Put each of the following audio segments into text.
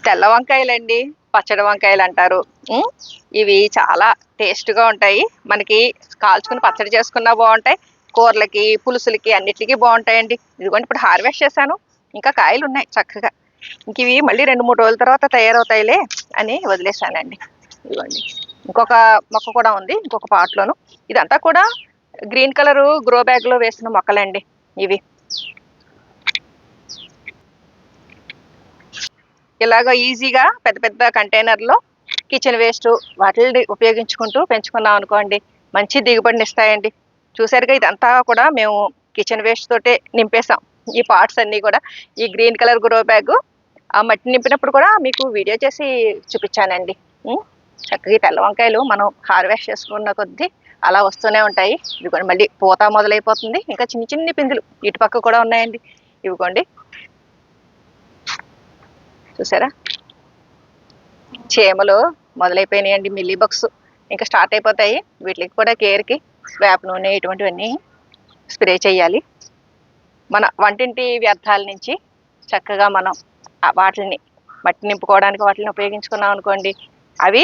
తెల్ల వంకాయలండి. పచ్చడి వంకాయలంటారు. హ్మ్. ఇవి చాలా టేస్ట్‌గా ఉంటాయి. మనకి కాల్చుకొని పచ్చడి చేసుకున్నా బావుంటాయి. కూరలకి, పులుసులకి అన్నిట్లికి బావుంటాయండి. ఇదిగోండి ఇప్పుడు హార్వెస్ట్ చేశాను. ఇంకా కాయలున్నాయి చక్కగా. ఇంకివి మళ్ళీ 2, 3 రోజుల తర్వాత తయారవుతాయిలే అని వదిలేసానండి. ఇదిగోండి. ఇంకొక మొక్క కూడా ఉంది. ఇంకొక పాట్‌లోను. ఇదంతా కూడా గ్రీన్ కలరు గ్రో బ్యాగ్‌లో వేసిన మొక్కలండి ఇవి. ఇలాగ ఈజీగా పెద్ద పెద్ద కంటైనర్‌లో కిచెన్ వేస్టు వాటిల్ని ఉపయోగించుకుంటూ పెంచుకున్నాం అనుకోండి, మంచి దిగుబడినిస్తాయండి. చూసారుగా ఇదంతా కూడా మేము కిచెన్ వేస్ట్ తోటే నింపేసాం. ఈ పాట్స్ అన్నీ కూడా. ఈ గ్రీన్ కలర్ గ్రో బ్యాగు ఆ మట్టి నింపినప్పుడు కూడా మీకు వీడియో చేసి చూపిచ్చానండి. హ్మ్. చక్కగా ఈ తెల్ల వంకాయలు మనం హార్వెస్ట్ చేసుకున్న కొద్దీ అలా వస్తూనే ఉంటాయి. ఇదిగోండి మళ్ళీ పూత మొదలైపోతుంది. ఇంకా చిన్ని చిన్ని పిందులు ఇటు పక్క కూడా ఉన్నాయండి. ఇవిగోండి. చూసారా? చీమలు మొదలైపోయినాయండి. మిల్లీ బగ్స్ ఇంకా స్టార్ట్ అయిపోతాయి. వీటికి కూడా కేర్‌కి వేప నూనె ఇటువంటివన్నీ స్ప్రే చేయాలి. మన వంటింటి వ్యర్థాల నుంచి చక్కగా మనం వాటిల్ని మట్టి నింపుకోవడానికి వాటిని ఉపయోగించుకున్నాం అనుకోండి, అవి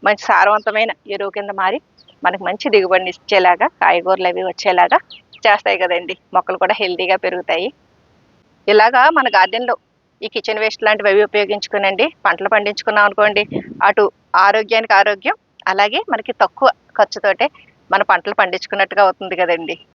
మంచి సారవంతమైన ఎరువు కింద మారి మనకు మంచి దిగుబడిని ఇచ్చేలాగా, కాయగూరలవి వచ్చేలాగా చేస్తాయి కదండీ! మొక్కలు కూడా హెల్తీగా పెరుగుతాయి. ఇలాగా మన గార్డెన్‌లో ఈ కిచెన్ వేస్ట్ లాంటివి ఉపయోగించుకునండి పంటలు పండించుకున్నాం అనుకోండి, అటు ఆరోగ్యానికి ఆరోగ్యం, అలాగే మనకి తక్కువ ఖర్చుతోటే మన పంటలు పండించుకున్నట్టుగా అవుతుంది కదండీ!